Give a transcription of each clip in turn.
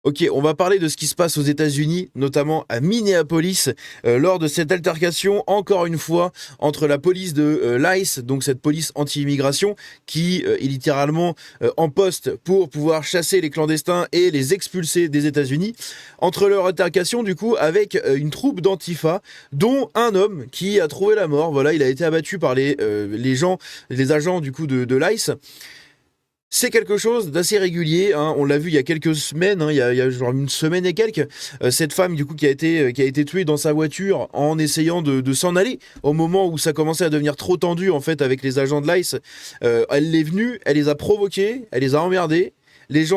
Ok, on va parler de ce qui se passe aux États-Unis, notamment à Minneapolis, lors de cette altercation, encore une fois, entre la police de l'ICE, donc cette police anti-immigration, qui est littéralement en poste pour pouvoir chasser les clandestins et les expulser des États-Unis, entre leur altercation, du coup, avec une troupe d'Antifa, dont un homme qui a trouvé la mort. Voilà, il a été abattu par les agents, du coup, de l'ICE. C'est quelque chose d'assez régulier, hein. On l'a vu il y a quelques semaines, hein, il y a genre une semaine et quelques, cette femme du coup qui a été tuée dans sa voiture en essayant de s'en aller au moment où ça commençait à devenir trop tendu en fait avec les agents de l'ICE. Elle est venue, elle les a provoqués, elle les a emmerdés. Les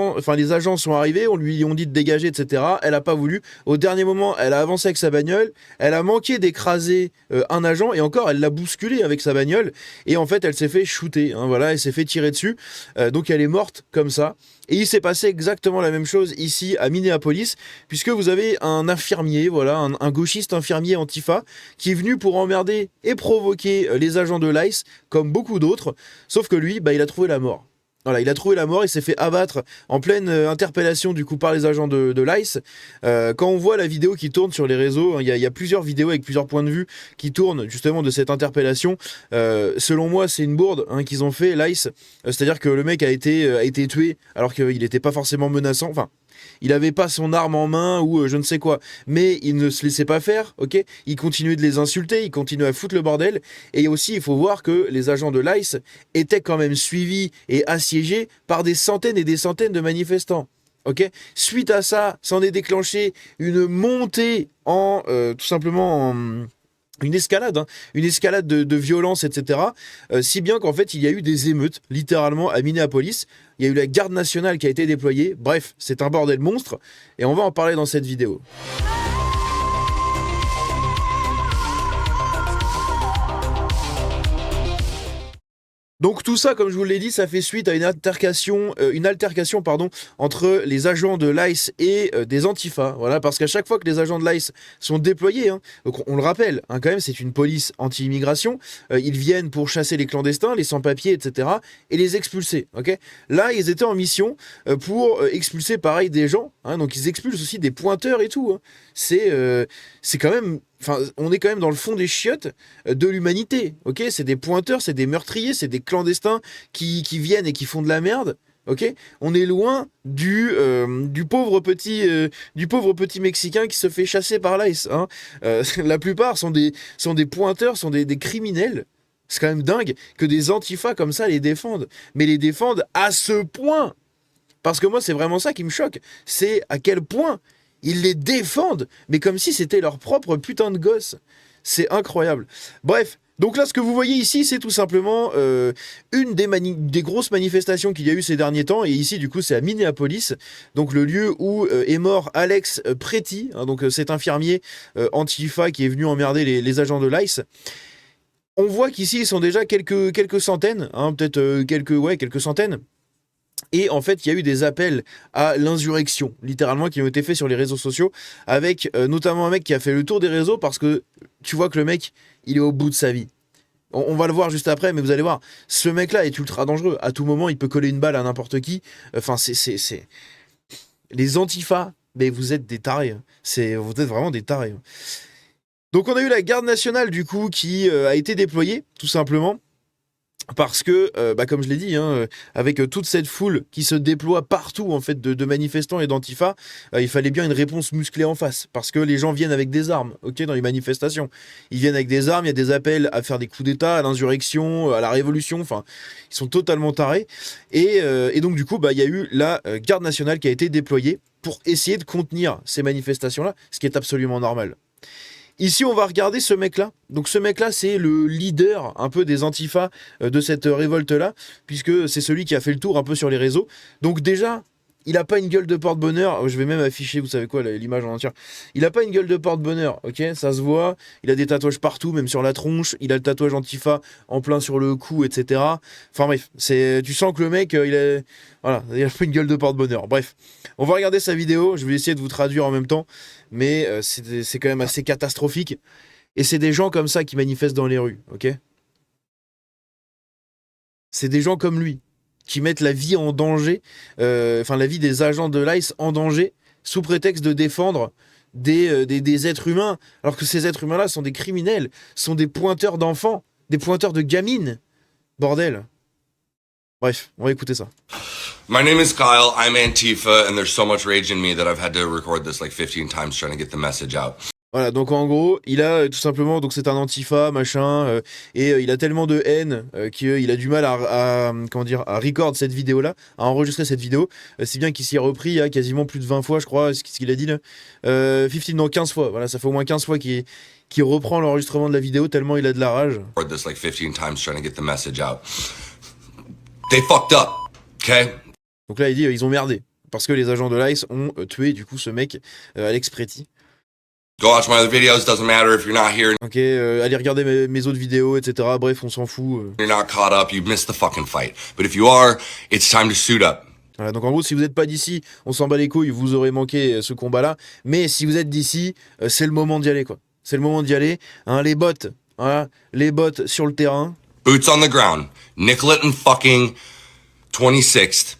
agents sont arrivés, on lui ont dit de dégager, etc. Elle a pas voulu. Au dernier moment, elle a avancé avec sa bagnole. Elle a manqué d'écraser un agent et encore, elle l'a bousculé avec sa bagnole. Et en fait, elle s'est fait shooter. Hein, voilà, elle s'est fait tirer dessus. Donc elle est morte comme ça. Et il s'est passé exactement la même chose ici à Minneapolis, puisque vous avez un infirmier, voilà, un gauchiste infirmier Antifa, qui est venu pour emmerder et provoquer les agents de l'ICE, comme beaucoup d'autres. Sauf que lui, bah, il a trouvé la mort. Voilà, il a trouvé la mort, il s'est fait abattre en pleine interpellation du coup par les agents de l'ICE. Quand on voit la vidéo qui tourne sur les réseaux, hein, il y a plusieurs vidéos avec plusieurs points de vue qui tournent justement de cette interpellation. Selon moi, c'est une bourde hein, qu'ils ont fait, l'ICE. C'est-à-dire que le mec a été tué alors qu'il n'était pas forcément menaçant. Enfin, il avait pas son arme en main ou je ne sais quoi. Mais il ne se laissait pas faire, ok. Il continuait de les insulter, il continuait à foutre le bordel. Et aussi, il faut voir que les agents de l'ICE étaient quand même suivis et assiégés par des centaines et des centaines de manifestants. Ok. Suite à ça, s'en est déclenché une montée en tout simplement en une escalade de violence, etc. Si bien qu'en fait, il y a eu des émeutes, littéralement, à Minneapolis. Il y a eu la garde nationale qui a été déployée. Bref, c'est un bordel monstre. Et on va en parler dans cette vidéo. Donc tout ça, comme je vous l'ai dit, ça fait suite à une altercation pardon, entre les agents de l'ICE et des Antifa. Voilà, parce qu'à chaque fois que les agents de l'ICE sont déployés, hein, donc on le rappelle, hein, quand même, c'est une police anti-immigration. Ils viennent pour chasser les clandestins, les sans-papiers, etc., et les expulser. Ok. Là, ils étaient en mission pour expulser pareil des gens. Hein, donc ils expulsent aussi des pointeurs et tout. Hein. C'est quand même. Enfin, on est quand même dans le fond des chiottes de l'humanité, ok. C'est des pointeurs, c'est des meurtriers, c'est des clandestins qui viennent et qui font de la merde, ok. On est loin du pauvre petit Mexicain qui se fait chasser par l'ICE, hein. La plupart sont des pointeurs, sont des criminels. C'est quand même dingue que des antifas comme ça les défendent, mais les défendent à ce point. Parce que moi, c'est vraiment ça qui me choque. C'est à quel point ils les défendent, mais comme si c'était leur propre putain de gosse. C'est incroyable. Bref, donc là, ce que vous voyez ici, c'est tout simplement une des grosses manifestations qu'il y a eu ces derniers temps. Et ici, du coup, c'est à Minneapolis, donc le lieu où est mort Alex Pretty, hein, donc cet infirmier Antifa qui est venu emmerder les agents de l'ICE. On voit qu'ici, ils sont déjà quelques centaines, hein, peut-être quelques centaines. Et en fait, il y a eu des appels à l'insurrection, littéralement, qui ont été faits sur les réseaux sociaux, avec notamment un mec qui a fait le tour des réseaux parce que tu vois que le mec, il est au bout de sa vie. On va le voir juste après, mais vous allez voir, ce mec-là est ultra dangereux. À tout moment, il peut coller une balle à n'importe qui. Enfin, c'est. Les antifas, mais vous êtes des tarés. Hein. Vous êtes vraiment des tarés. Hein. Donc, on a eu la garde nationale, du coup, qui a été déployée, tout simplement. Parce que, comme je l'ai dit, hein, avec toute cette foule qui se déploie partout en fait de manifestants et d'antifa, il fallait bien une réponse musclée en face. Parce que les gens viennent avec des armes, ok, dans les manifestations. Ils viennent avec des armes, il y a des appels à faire des coups d'État, à l'insurrection, à la révolution. Enfin, ils sont totalement tarés. Et donc du coup, il y a eu la garde nationale qui a été déployée pour essayer de contenir ces manifestations-là, ce qui est absolument normal. Ici, on va regarder ce mec-là. Donc, ce mec-là, c'est le leader un peu des antifas de cette révolte-là, puisque c'est celui qui a fait le tour un peu sur les réseaux. Donc, déjà, il a pas une gueule de porte-bonheur. Je vais même afficher, vous savez quoi, l'image en entière. Il a pas une gueule de porte-bonheur, ok. Ça se voit. Il a des tatouages partout, même sur la tronche. Il a le tatouage antifa en plein sur le cou, etc. Enfin bref, tu sens que le mec, voilà, il a pas une gueule de porte-bonheur. Bref, on va regarder sa vidéo. Je vais essayer de vous traduire en même temps, mais c'est quand même assez catastrophique. Et c'est des gens comme ça qui manifestent dans les rues, ok. C'est des gens comme lui qui mettent la vie en danger, enfin la vie des agents de l'ICE en danger, sous prétexte de défendre des êtres humains, alors que ces êtres humains-là sont des criminels, sont des pointeurs d'enfants, des pointeurs de gamines. Bordel. Bref, on va écouter ça. My name is Kyle, I'm Antifa, and there's so much rage in me that I've had to record this like 15 times trying to get the message out. Voilà, donc en gros, il a tout simplement, donc c'est un antifa, machin, et il a tellement de haine qu'il a du mal comment dire, à record cette vidéo-là, à enregistrer cette vidéo, si bien qu'il s'y est repris quasiment plus de 20 fois, je crois, ce qu'il a dit là. 15 fois, voilà, ça fait au moins 15 fois qu'il reprend l'enregistrement de la vidéo tellement il a de la rage. Record this like 15 times trying to get the message out. They fucked up, okay? Donc là, il dit, ils ont merdé, parce que les agents de l'ICE ont tué du coup ce mec, Alex Pretty. Go watch my other videos, doesn't matter if you're not here. Ok, allez regarder mes autres vidéos, etc. Bref, on s'en fout. You're not caught up, you missed the fucking fight. But if you are, it's time to suit up. Voilà, donc en gros, si vous n'êtes pas d'ici, on s'en bat les couilles, vous aurez manqué ce combat-là. Mais si vous êtes d'ici, c'est le moment d'y aller, quoi. C'est le moment d'y aller. Hein, les bots, voilà, les bots sur le terrain. Boots on the ground. Nicollet and fucking 26th.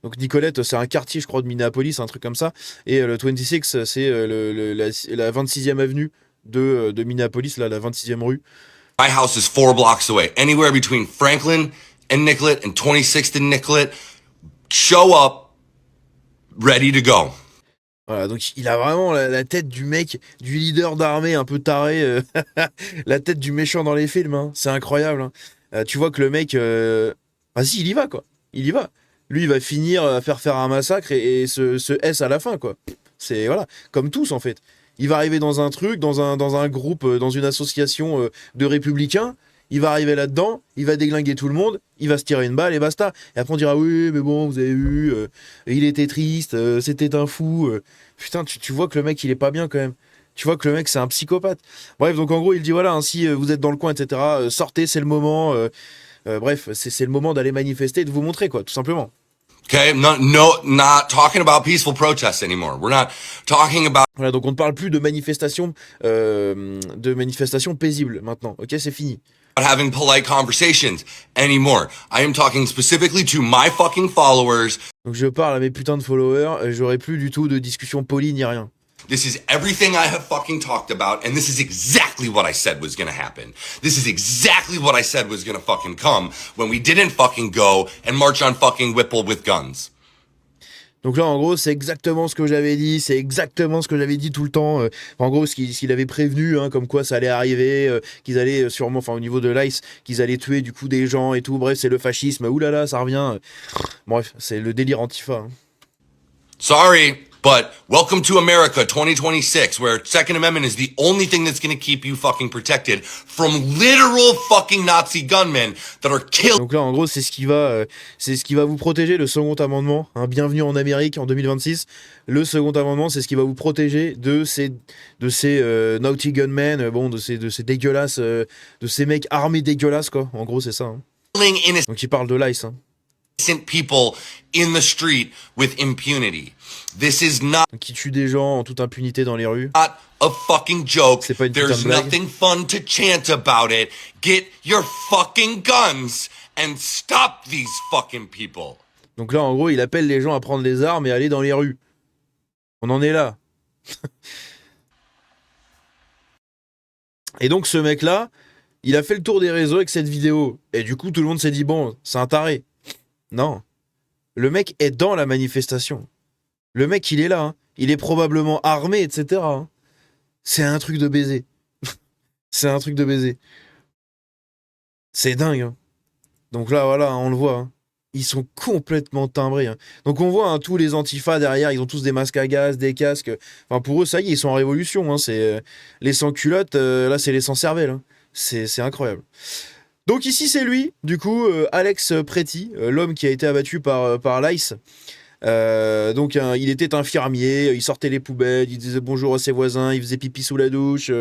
Donc Nicolette, c'est un quartier, je crois, de Minneapolis, un truc comme ça. Et le 26, c'est la 26e avenue de Minneapolis, là, la 26e rue. My house is 4 blocks away. Anywhere between Franklin and Nicollet and 26th and Nicollet. Show up, ready to go. Voilà, donc il a vraiment la tête du mec, du leader d'armée un peu taré, la tête du méchant dans les films, hein. C'est incroyable. Hein. Tu vois que le mec, vas-y, il y va, quoi. Il y va. Lui, il va finir à faire un massacre et se S à la fin, quoi. C'est, voilà, comme tous, en fait. Il va arriver dans un truc, dans un groupe, dans une association de républicains. Il va arriver là-dedans, il va déglinguer tout le monde, il va se tirer une balle et basta. Et après on dira oui, mais bon, vous avez vu, il était triste, c'était un fou. Putain, tu vois que le mec il est pas bien quand même. Tu vois que le mec c'est un psychopathe. Bref, donc en gros il dit voilà, hein, si vous êtes dans le coin, etc., sortez, c'est le moment. Bref, c'est le moment d'aller manifester et de vous montrer, quoi, tout simplement. Okay, not talking about peaceful protests anymore. We're not talking about. Voilà, donc on ne parle plus de manifestations paisibles maintenant. Ok, c'est fini. Having polite conversations anymore. I am talking specifically to my fucking followers. Donc je parle à mes putains de followers, j'aurai plus du tout de discussion polie ni rien. This is everything I have fucking talked about, and this is exactly what I said was gonna happen. This is exactly what I said was gonna fucking come when we didn't fucking go and march on fucking Whipple with guns. Donc là, en gros, c'est exactement ce que j'avais dit, c'est exactement ce que j'avais dit tout le temps. En gros, ce qu'il avait prévenu, hein, comme quoi ça allait arriver, qu'ils allaient sûrement, enfin au niveau de l'ICE, qu'ils allaient tuer du coup des gens et tout. Bref, c'est le fascisme. Ouh là là, ça revient. Bref, c'est le délire antifa. Hein. Sorry, but welcome to America 2026, where Second Amendment is the only thing that's going to keep you fucking protected from literal fucking Nazi gunmen that are killed. Donc là, en gros, c'est ce qui va vous protéger, le second amendement. Hein, bienvenue en Amérique en 2026. Le second amendement, c'est ce qui va vous protéger de ces naughty gunmen, bon, de ces dégueulasses, de ces mecs armés dégueulasses, quoi. En gros, c'est ça. Hein. Donc il parle de l'ICE. Hein. People in the street with impunity. This is not qui tue des gens en toute impunité dans les rues. Not a fucking joke. C'est pas une There's blague. nothing fun to chant about it. Get your fucking guns and stop these fucking people. Donc là, en gros, il appelle les gens à prendre les armes et aller dans les rues. On en est là. Et donc ce mec-là, il a fait le tour des réseaux avec cette vidéo. Et du coup, tout le monde s'est dit, bon, c'est un taré. Non. Le mec est dans la manifestation. Le mec, il est là. Hein. Il est probablement armé, etc. Hein. C'est un truc de baiser. C'est un truc de baiser. C'est dingue. Hein. Donc là, voilà, on le voit. Hein. Ils sont complètement timbrés. Hein. Donc on voit hein, tous les antifas derrière, ils ont tous des masques à gaz, des casques. Enfin, pour eux, ça y est, ils sont en révolution. Hein. C'est les sans-culottes, là, c'est les sans-cervelle. Hein. C'est incroyable. Donc ici, c'est lui, du coup, Alex Pretty, l'homme qui a été abattu par l'ICE. Donc il était infirmier, il sortait les poubelles, il disait bonjour à ses voisins, il faisait pipi sous la douche,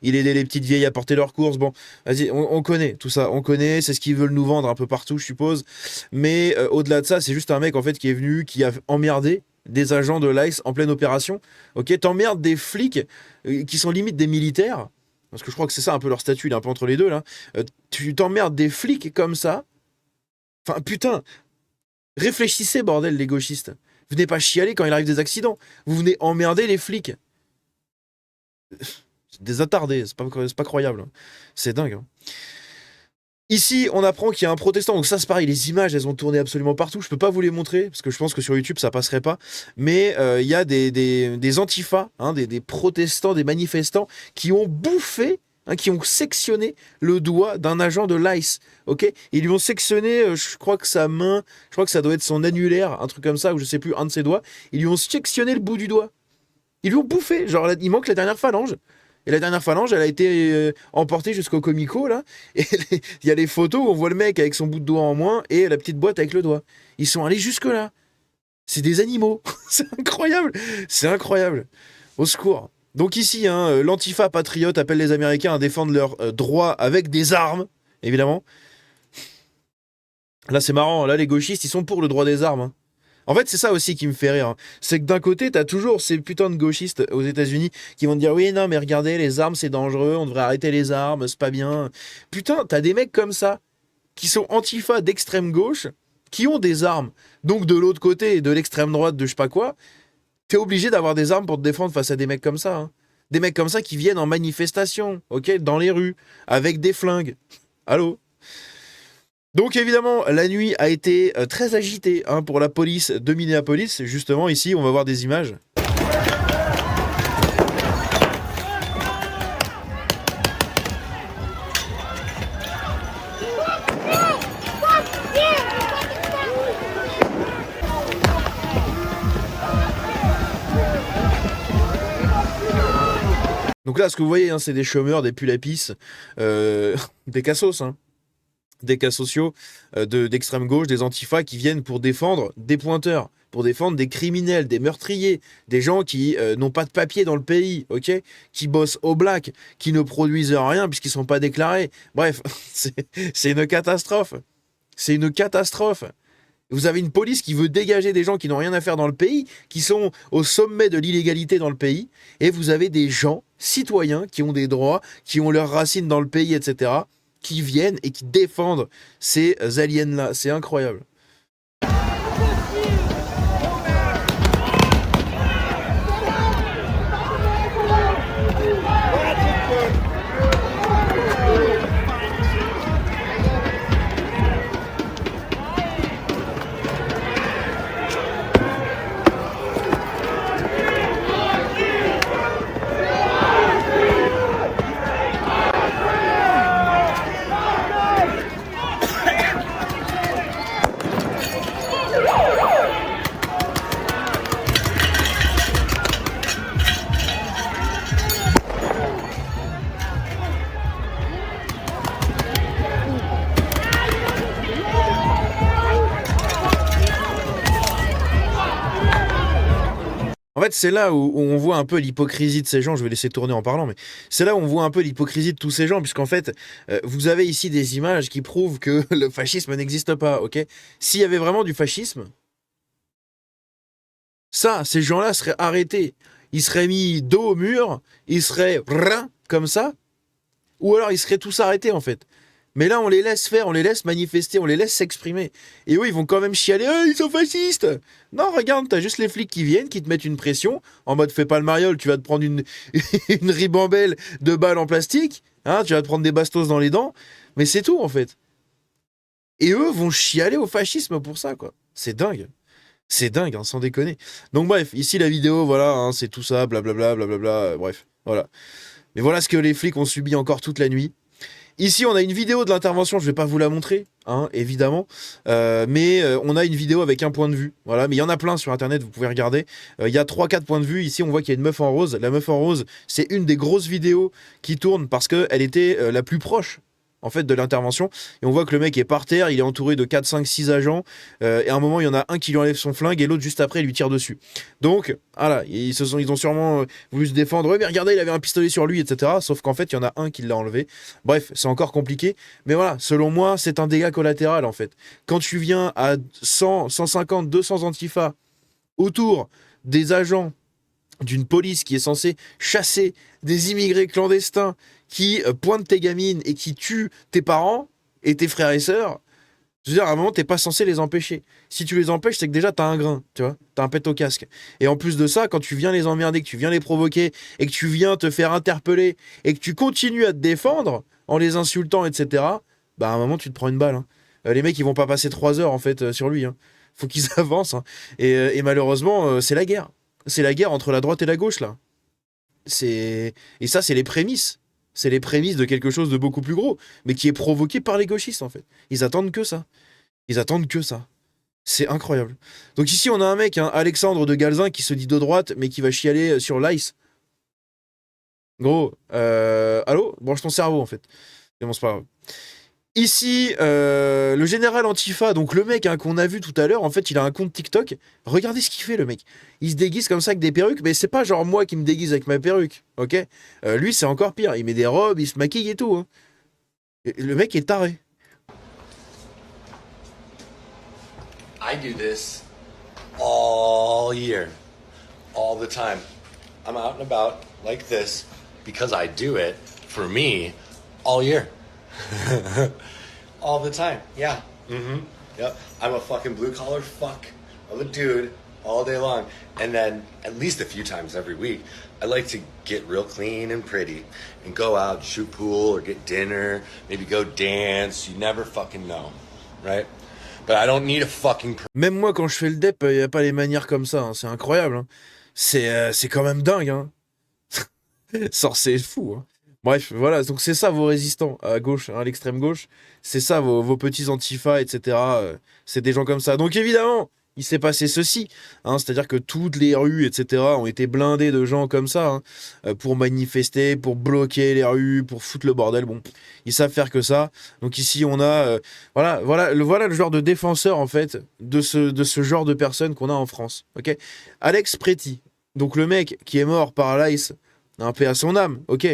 il aidait les petites vieilles à porter leurs courses. Bon, vas-y, on connaît tout ça, on connaît, c'est ce qu'ils veulent nous vendre un peu partout, je suppose. Mais au-delà de ça, c'est juste un mec en fait qui est venu, qui a emmerdé des agents de l'ICE en pleine opération. Ok, t'emmerdes des flics qui sont limite des militaires, parce que je crois que c'est ça un peu leur statut, il est un peu entre les deux là. Tu t'emmerdes des flics comme ça. Enfin putain. Réfléchissez, bordel, les gauchistes. Venez pas chialer quand il arrive des accidents. Vous venez emmerder les flics. C'est des attardés, c'est pas croyable. C'est dingue. Hein. Ici, on apprend qu'il y a un protestant. Donc ça, c'est pareil, les images, elles ont tourné absolument partout. Je peux pas vous les montrer, parce que je pense que sur YouTube, ça passerait pas. Mais il y a des antifas, hein, des protestants, des manifestants, qui ont bouffé, hein, qui ont sectionné le doigt d'un agent de l'ICE. Ok, ils lui ont sectionné, je crois que sa main, je crois que ça doit être son annulaire, un truc comme ça, ou je sais plus, un de ses doigts. Ils lui ont sectionné le bout du doigt. Ils lui ont bouffé. Genre, il manque la dernière phalange. Et la dernière phalange, elle a été emportée jusqu'au comico, là. Et il y a les photos où on voit le mec avec son bout de doigt en moins et la petite boîte avec le doigt. Ils sont allés jusque-là. C'est des animaux. C'est incroyable. C'est incroyable. Au secours. Donc ici, hein, l'Antifa patriote appelle les Américains à défendre leurs droits avec des armes, évidemment. Là, c'est marrant. Là, les gauchistes, ils sont pour le droit des armes. Hein. En fait, c'est ça aussi qui me fait rire. Hein. C'est que d'un côté, t'as toujours ces putains de gauchistes aux États-Unis qui vont te dire oui, non, mais regardez, les armes, c'est dangereux, on devrait arrêter les armes, c'est pas bien. Putain, t'as des mecs comme ça qui sont antifa d'extrême gauche, qui ont des armes. Donc de l'autre côté, de l'extrême droite, de je sais pas quoi, t'es obligé d'avoir des armes pour te défendre face à des mecs comme ça. Hein. Des mecs comme ça qui viennent en manifestation, ok, dans les rues, avec des flingues. Allô? Donc évidemment, la nuit a été très agitée hein, pour la police de Minneapolis. Justement, ici, on va voir des images. Donc là, ce que vous voyez, hein, c'est des chômeurs, des pulls à pisse, des cassos, hein. Des cas sociaux d'extrême gauche, des antifas qui viennent pour défendre des pointeurs, pour défendre des criminels, des meurtriers, des gens qui n'ont pas de papier dans le pays, ok, qui bossent au black, qui ne produisent rien puisqu'ils sont pas déclarés. Bref, c'est une catastrophe. C'est une catastrophe. Vous avez une police qui veut dégager des gens qui n'ont rien à faire dans le pays, qui sont au sommet de l'illégalité dans le pays, et vous avez des gens, citoyens, qui ont des droits, qui ont leurs racines dans le pays, etc., qui viennent et qui défendent ces aliens-là. C'est incroyable. En fait, c'est là où on voit un peu l'hypocrisie de ces gens. Je vais laisser tourner en parlant, mais c'est là où on voit un peu l'hypocrisie de tous ces gens, puisqu'en fait, vous avez ici des images qui prouvent que le fascisme n'existe pas, ok? S'il y avait vraiment du fascisme, ça, ces gens-là seraient arrêtés. Ils seraient mis dos au mur, ils seraient comme ça, ou alors ils seraient tous arrêtés, en fait. Mais là, on les laisse faire, on les laisse manifester, on les laisse s'exprimer. Et eux, ils vont quand même chialer, ils sont fascistes. Non, regarde, t'as juste les flics qui viennent, qui te mettent une pression, en mode fais pas le mariole, tu vas te prendre une, une ribambelle de balles en plastique, hein, tu vas te prendre des bastos dans les dents, mais c'est tout, en fait. Et eux vont chialer au fascisme pour ça, quoi. C'est dingue. C'est dingue, hein, sans déconner. Donc bref, ici la vidéo, voilà, hein, c'est tout ça, blablabla, blablabla, bref, voilà. Mais voilà ce que les flics ont subi encore toute la nuit. Ici, on a une vidéo de l'intervention, je vais pas vous la montrer, hein, évidemment, mais on a une vidéo avec un point de vue, voilà, mais il y en a plein sur Internet, vous pouvez regarder, il y a 3-4 points de vue, ici on voit qu'il y a une meuf en rose, la meuf en rose, c'est une des grosses vidéos qui tourne parce qu'elle était la plus proche, en fait, de l'intervention, et on voit que le mec est par terre, il est entouré de 4, 5, 6 agents, et à un moment, il y en a un qui lui enlève son flingue, et l'autre, juste après, lui tire dessus. Donc, voilà, ils ont sûrement voulu se défendre, ouais, mais regardez, il avait un pistolet sur lui, etc., sauf qu'en fait, il y en a un qui l'a enlevé. Bref, c'est encore compliqué, mais voilà, selon moi, c'est un dégât collatéral, en fait. Quand tu viens à 100, 150, 200 antifas autour des agents d'une police qui est censée chasser des immigrés clandestins qui pointent tes gamines et qui tuent tes parents et tes frères et sœurs, Je veux dire, à un moment, t'es pas censé les empêcher. Si tu les empêches, c'est que déjà, t'as un grain, tu vois. T'as un pet au casque. Et en plus de ça, quand tu viens les emmerder, que tu viens les provoquer, et que tu viens te faire interpeller, et que tu continues à te défendre en les insultant, etc., bah à un moment, tu te prends une balle. Hein. Les mecs, ils vont pas passer 3 heures, en fait, sur lui. Hein. Faut qu'ils avancent. Hein. Et malheureusement, c'est la guerre. C'est la guerre entre la droite et la gauche, là. Et ça, c'est les prémices. C'est les prémices de quelque chose de beaucoup plus gros, mais qui est provoqué par les gauchistes, en fait. Ils attendent que ça. Ils attendent que ça. C'est incroyable. Donc ici, on a un mec, hein, Alexandre de Galzin, qui se dit de droite, mais qui va chialer sur l'ICE. Gros, allô? Branche ton cerveau, en fait. Mais bon, c'est pas grave. Ici, le général Antifa, donc le mec hein, qu'on a vu tout à l'heure, en fait, il a un compte TikTok. Regardez ce qu'il fait, le mec. Il se déguise comme ça avec des perruques, mais c'est pas genre moi qui me déguise avec ma perruque, ok? Lui, c'est encore pire. Il met des robes, il se maquille et tout. Hein. Et le mec est taré. I do this all year, all the time. I'm out and about like this because I do it for me all year. All the time, yeah. Mm-hmm. Yep. I'm a fucking blue collar fuck of a dude all day long. And then at least a few times every week, I like to get real clean and pretty and go out, shoot pool or get dinner, maybe go dance. You never fucking know, right? But I don't need a fucking... Même moi, quand je fais le dep, il n'y a pas les manières comme ça. Hein. C'est incroyable. Hein. C'est quand même dingue. Hein. C'est fou. Hein. Bref, voilà. Donc c'est ça vos résistants à gauche, hein, à l'extrême gauche. C'est ça vos petits antifas, etc. C'est des gens comme ça. Donc évidemment, il s'est passé ceci. Hein, c'est-à-dire que toutes les rues, etc. ont été blindées de gens comme ça. Hein, pour manifester, pour bloquer les rues, pour foutre le bordel. Bon, ils savent faire que ça. Donc ici, on a... voilà le genre de défenseur, en fait, de ce genre de personnes qu'on a en France. Ok, Alex Préti. Donc le mec qui est mort par l'ICE, un paix à son âme, ok.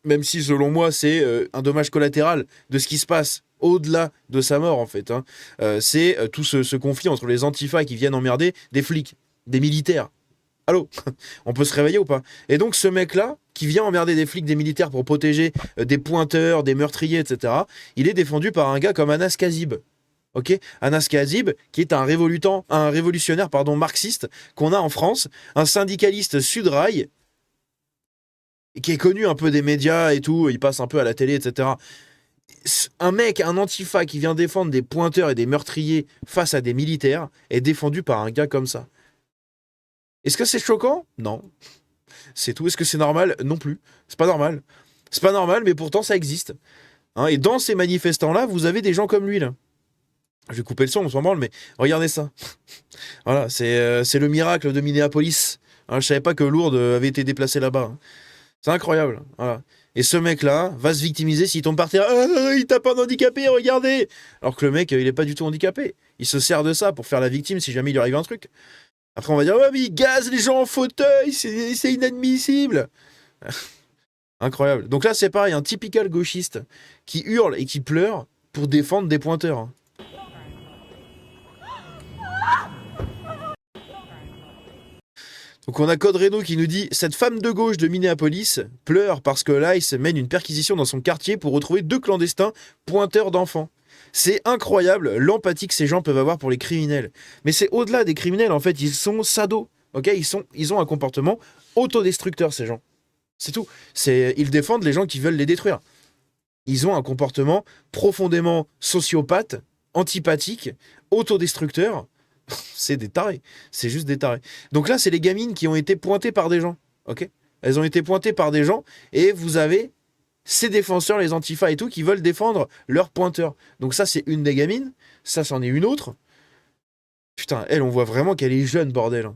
Même si selon moi c'est un dommage collatéral de ce qui se passe au-delà de sa mort en fait. Hein. C'est tout ce conflit entre les antifas qui viennent emmerder des flics, des militaires. Allô, on peut se réveiller ou pas? Et donc ce mec-là, qui vient emmerder des flics, des militaires pour protéger des pointeurs, des meurtriers, etc., il est défendu par un gars comme Anas Kazib. Ok, Anas Kazib, qui est un révolutionnaire marxiste qu'on a en France, un syndicaliste Sudrail, qui est connu un peu des médias et tout, il passe un peu à la télé, etc. Un mec, un antifa qui vient défendre des pointeurs et des meurtriers face à des militaires est défendu par un gars comme ça. Est-ce que c'est choquant? Non. C'est tout. Est-ce que c'est normal? Non plus. C'est pas normal. C'est pas normal, mais pourtant ça existe. Hein, et dans ces manifestants-là, vous avez des gens comme lui, là. Je vais couper le son, on s'en branle, mais regardez ça. Voilà, c'est le miracle de Minneapolis. Hein, je savais pas que Lourdes avait été déplacé là-bas. Hein. C'est incroyable. Voilà. Et ce mec-là va se victimiser s'il tombe par terre. Ah, il tape un handicapé, regardez! Alors que le mec, il est pas du tout handicapé. Il se sert de ça pour faire la victime si jamais il lui arrive un truc. Après, on va dire, ouais, mais il gaze les gens en fauteuil, c'est inadmissible. Incroyable. Donc là, c'est pareil, un typical gauchiste qui hurle et qui pleure pour défendre des pointeurs. Hein. Donc on a Code Reno qui nous dit « Cette femme de gauche de Minneapolis pleure parce que l'ICE mène une perquisition dans son quartier pour retrouver 2 clandestins pointeurs d'enfants. » C'est incroyable l'empathie que ces gens peuvent avoir pour les criminels. Mais c'est au-delà des criminels, en fait, ils sont sados. Okay, ils ont un comportement autodestructeur, ces gens. C'est tout. Ils défendent les gens qui veulent les détruire. Ils ont un comportement profondément sociopathe, antipathique, autodestructeur. C'est des tarés. C'est juste des tarés. Donc là, c'est les gamines qui ont été pointées par des gens. Ok ? Elles ont été pointées par des gens et vous avez ces défenseurs, les antifas et tout, qui veulent défendre leurs pointeurs. Donc ça, c'est une des gamines. Ça, c'en est une autre. Putain, elle, on voit vraiment qu'elle est jeune, bordel.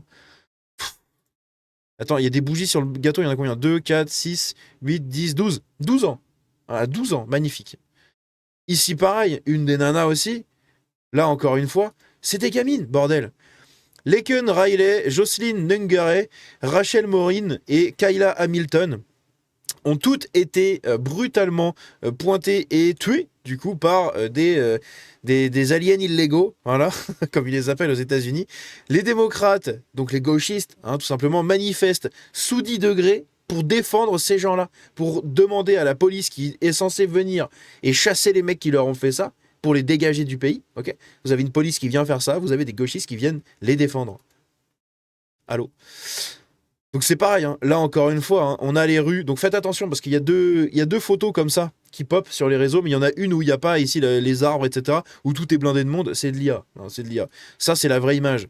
Attends, il y a des bougies sur le gâteau. Il y en a combien? 2, 4, 6, 8, 10, 12. 12 ans. Voilà, 12 ans. Magnifique. Ici, pareil. Une des nanas aussi. Là, encore une fois. C'est des gamines, bordel. Laken Riley, Jocelyn Nungare, Rachel Morin et Kayla Hamilton ont toutes été brutalement pointées et tuées, du coup, par des aliens illégaux, voilà, comme ils les appellent aux États-Unis. Les démocrates, donc les gauchistes, hein, tout simplement, manifestent sous 10 degrés pour défendre ces gens-là, pour demander à la police qui est censée venir et chasser les mecs qui leur ont fait ça, pour les dégager du pays. Ok, vous avez une police qui vient faire ça, vous avez des gauchistes qui viennent les défendre. Allô. Donc c'est pareil, hein. Là encore une fois, hein, on a les rues, donc faites attention parce qu'il y a deux photos comme ça qui pop sur les réseaux, mais il y en a une où il n'y a pas ici les arbres, etc., où tout est blindé de monde, c'est de l'IA. Non, c'est de l'IA. Ça, c'est la vraie image.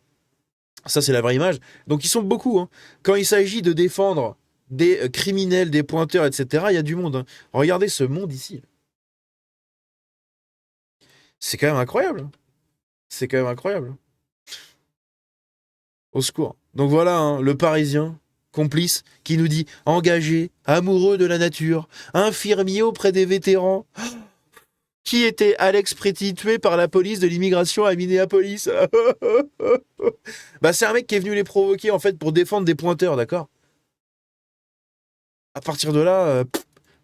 Ça, c'est la vraie image. Donc ils sont beaucoup. Hein. Quand il s'agit de défendre des criminels, des pointeurs, etc., il y a du monde. Hein. Regardez ce monde ici. C'est quand même incroyable. C'est quand même incroyable. Au secours. Donc voilà, hein, le Parisien, complice, qui nous dit engagé, amoureux de la nature, infirmier auprès des vétérans. Qui était Alex Préti, tué par la police de l'immigration à Minneapolis. Bah c'est un mec qui est venu les provoquer en fait pour défendre des pointeurs, d'accord. À partir de là,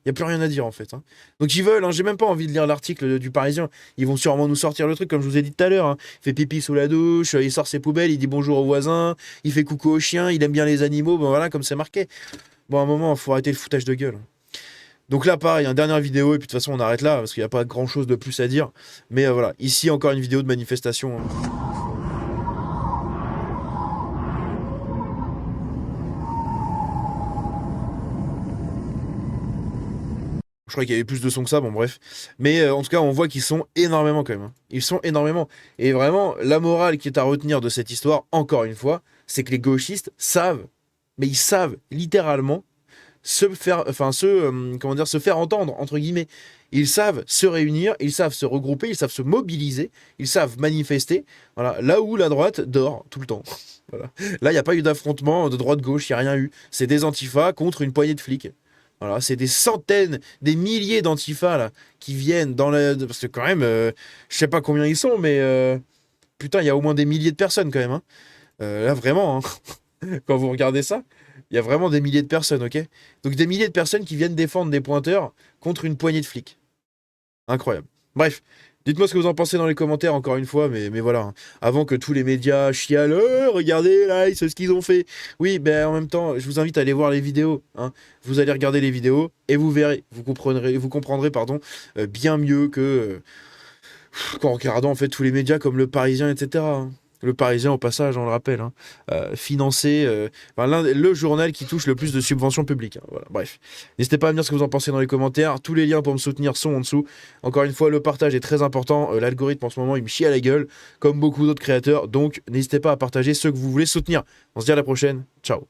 y a plus rien à dire en fait. Hein. Donc ils veulent, hein, j'ai même pas envie de lire l'article du Parisien. Ils vont sûrement nous sortir le truc comme je vous ai dit tout à l'heure. Hein. Il fait pipi sous la douche, il sort ses poubelles, il dit bonjour aux voisins, il fait coucou aux chiens, il aime bien les animaux, bon voilà comme c'est marqué. Bon à un moment, faut arrêter le foutage de gueule. Donc là, pareil, une dernière vidéo, et puis de toute façon, on arrête là, parce qu'il n'y a pas grand-chose de plus à dire. Mais voilà, ici, encore une vidéo de manifestation. Hein. Je crois qu'il y avait plus de sons que ça, bon bref. Mais en tout cas, on voit qu'ils sont énormément quand même. Hein. Ils sont énormément. Et vraiment, la morale qui est à retenir de cette histoire, encore une fois, c'est que les gauchistes savent, mais ils savent littéralement se faire, se faire entendre, entre guillemets. Ils savent se réunir, ils savent se regrouper, ils savent se mobiliser, ils savent manifester. Voilà, là où la droite dort tout le temps. Voilà. Là, il n'y a pas eu d'affrontement de droite-gauche, il n'y a rien eu. C'est des antifas contre une poignée de flics. Voilà, c'est des centaines, des milliers d'antifas là, qui viennent dans la... Parce que quand même, je sais pas combien ils sont, mais putain, il y a au moins des milliers de personnes quand même. Hein. Là, vraiment, hein. Quand vous regardez ça, il y a vraiment des milliers de personnes, ok? Donc des milliers de personnes qui viennent défendre des pointeurs contre une poignée de flics. Incroyable. Bref, dites-moi ce que vous en pensez dans les commentaires, encore une fois, mais voilà. Hein. Avant que tous les médias chialent, regardez là, c'est ce qu'ils ont fait. Oui, ben en même temps, je vous invite à aller voir les vidéos. Hein. Vous allez regarder les vidéos et vous verrez, vous comprendrez bien mieux que qu'en regardant en fait tous les médias comme Le Parisien, etc. Hein. Le Parisien, au passage, on le rappelle, hein, financé, le journal qui touche le plus de subventions publiques. Hein, voilà, bref. N'hésitez pas à me dire ce que vous en pensez dans les commentaires. Tous les liens pour me soutenir sont en dessous. Encore une fois, le partage est très important. L'algorithme, en ce moment, il me chie à la gueule, comme beaucoup d'autres créateurs. Donc, n'hésitez pas à partager ceux que vous voulez soutenir. On se dit à la prochaine. Ciao.